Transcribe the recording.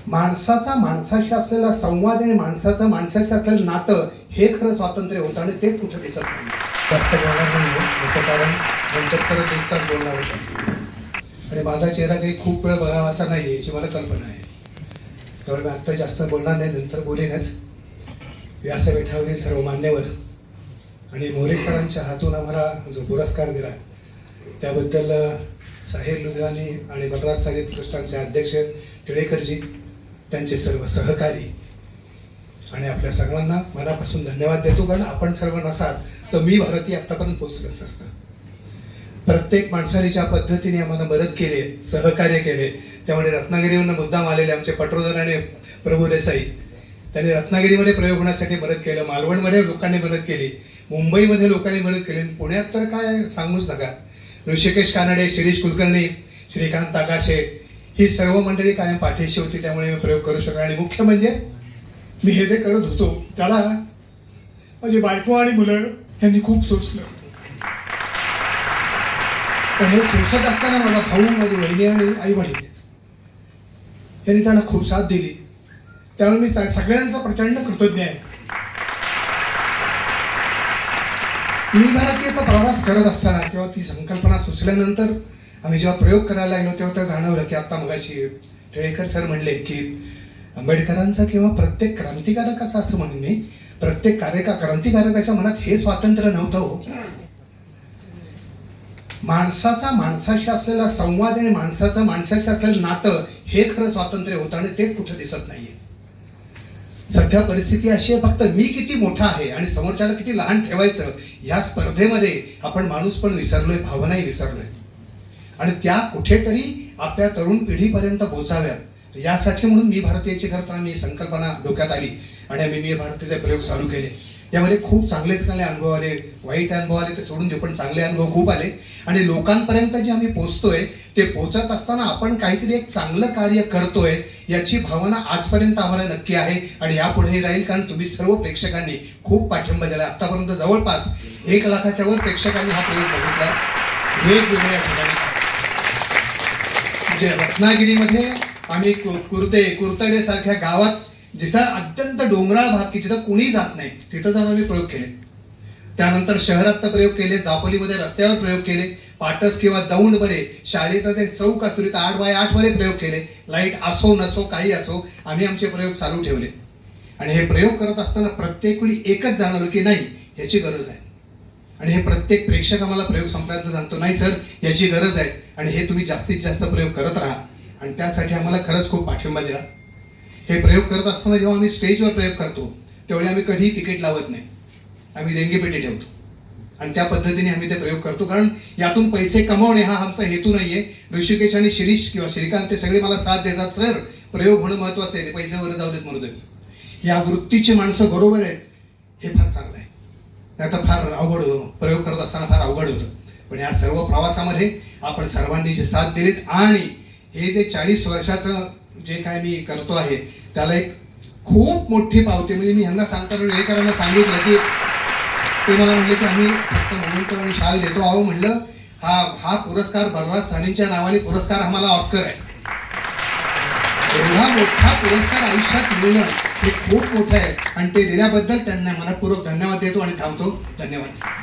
माणसाचा माणसाशी असलेला संवाद आणि माणसाचं माणसाशी असलेलं नातं हे खरं स्वातंत्र्य होतं आणि तेच कुठं दिसत नाही. जास्त बोलणार नाही याचं कारण नंतर परत एक तास बोलणार आहे आणि माझा चेहरा काही खूप वेळ बघावा असा नाही आहे याची मला कल्पना आहे. त्यामुळे मी आत्ता जास्त बोलणार नाही, नंतर बोलेनच. व्यासपीठावरील सर्व मान्यवर आणि मोरे सरांच्या हातून आम्हाला जो पुरस्कार दिला त्याबद्दल साहिर लुधियानी आणि बलराज संगीत ट्रस्टांचे अध्यक्ष टिळेकरजी, त्यांचे सर्व सहकारी आणि आपल्या सर्वांना मनापासून धन्यवाद देतो. कारण आपण सर्व नसाल तर मी भारती आत्तापर्यंत पोहोचलंच असतं. प्रत्येक माणसाने ज्या पद्धतीने आम्हाला मदत केली, सहकार्य केले, त्यामुळे रत्नागिरीवरून मुद्दाम आलेले आमचे पटवर्धन आणि प्रभू देसाई, त्यांनी रत्नागिरीमध्ये प्रयोग होण्यासाठी मदत केलं, मालवणमध्ये लोकांनी मदत केली, मुंबईमध्ये लोकांनी मदत केली, पुण्यात तर काय सांगूच नका. ऋषिकेश कानडे, शिरीष कुलकर्णी, श्रीकांत आकाशे, ही सर्व मंडळी कायम पाठीशी होती. त्यामुळे मी प्रयोग करू शकलो. आणि मुख्य म्हणजे मी हे जे करत होतो त्याला माझी बायको आणि मुलं यांनी खूप सोचलं. तर हे सोसत असताना माझा भाऊ, माझी बहिणी आणि आई वडील यांनी त्यांना खूप साथ दिली. त्यामुळे मी सगळ्यांचा प्रचंड कृतज्ञ आहे. मी भारतीयचा प्रवास करत असताना किंवा ती संकल्पना सुचल्यानंतर आम्ही जेव्हा प्रयोग करायला लागलो तेव्हा त्या जाणवलं की आता मगाशी टिळेकर सर म्हणले की आंबेडकरांचा किंवा प्रत्येक क्रांतिकारकाचा, असं म्हणून मी, प्रत्येक क्रांतिकारकाच्या मनात हे स्वातंत्र्य नव्हतं हो. माणसाचा माणसाशी असलेला संवाद आणि माणसाचं माणसाशी असलेलं नातं हे खरं स्वातंत्र्य होतं आणि तेच कुठं दिसत नाहीये. सध्या परिस्थिती अशी आहे, फक्त मी किती मोठा आहे आणि समोरच्याला किती लहान ठेवायचं या स्पर्धेमध्ये आपण माणूस पण विसरलोय, भावनाही विसरलोय. आणि त्या कुठेतरी आपल्या तरुण पिढीपर्यंत पोहोचाव्यात यासाठी म्हणून मी भारतीयाची करताना मी संकल्पना डोक्यात आली आणि आम्ही मी भारतीचे प्रयोग चालू केले. यामध्ये खूप चांगले अनुभव आले, वाईट अनुभव आले ते सोडून देऊ, पण चांगले अनुभव खूप आले. आणि लोकांपर्यंत जे आम्ही पोहोचतोय ते पोहोचत असताना आपण काहीतरी एक चांगलं कार्य करतोय याची भावना आजपर्यंत आम्हाला नक्की आहे आणि यापुढेही राहील. कारण तुम्ही सर्व प्रेक्षकांनी खूप पाठिंबा दिला. आतापर्यंत जवळपास 1 लाखाच्या वर प्रेक्षकांनी हा प्रयोग बघितला वेगवेगळ्या ठिकाणी. म्हणजे रत्नागिरीमध्ये आम्ही कुर्तडे सारख्या गावात, जिथं अत्यंत डोंगराळ भाग की जिथं कुणी जात नाही, तिथं जाऊन आम्ही प्रयोग केले. त्यानंतर शहरात तर प्रयोग केले, दापोलीमध्ये रस्त्यावर प्रयोग केले, पाटस किंवा दौंडमध्ये शाळेचा जे चौक असतो तिथं 8x8 मध्ये प्रयोग केले. लाईट असो नसो काही असो आम्ही आमचे प्रयोग चालू ठेवले. आणि हे प्रयोग करत असताना प्रत्येक वेळी एकच जाणवलं की नाही, याची गरज आहे. आणि हे प्रत्येक प्रेक्षक आम्हाला प्रयोग संपल्यानंतर सांगतो, नाही सर याची गरज आहे आणि हे तुम्ही जास्तीत जास्त प्रयोग करत राहा. आणि त्यासाठी आम्हाला खरंच खूप पाठिंबा दिला. हे प्रयोग करत असताना जेव्हा आम्ही स्टेजवर प्रयोग करतो तेवढे आम्ही कधीही तिकीट लावत नाही, आम्ही देणगीपेटी ठेवतो आणि त्या पद्धतीने आम्ही ते प्रयोग करतो. कारण यातून पैसे कमावणे हा आमचा हेतू नाहीये. ऋषिकेश आणि शिरीष किंवा श्रीकांत ते सगळे मला साथ देतात, सर प्रयोग होणं महत्वाचं आहे, पैसे वर जाऊ देत म्हणून. या वृत्तीची माणसं बरोबर आहेत, हे फार चांगलं आहे. आता फार अवघड होतं, प्रयोग करत असताना फार अवघड होतं. पण या सर्व प्रवासामध्ये आपण सर्वांनी जी साथ दिलीत आणि हे जे 40 वर्षाचं जे काय मी करतो आहे त्याला एक खूप मोठी पावती, म्हणजे मी ह्यांना सांगताना टिळेकरांना सांगितलं की ते मला म्हणले की आम्ही फक्त मोमेंटो आणि शाल देतो आहो. म्हणलं हा पुरस्कार बलराज सानींच्या नावाने पुरस्कार आम्हाला ऑस्कर आहे. एवढा मोठा पुरस्कार आयुष्यात मिळणं हे खूप मोठं आहे आणि ते दिल्याबद्दल त्यांना मनपूर्वक धन्यवाद देतो आणि थांबतो. धन्यवाद.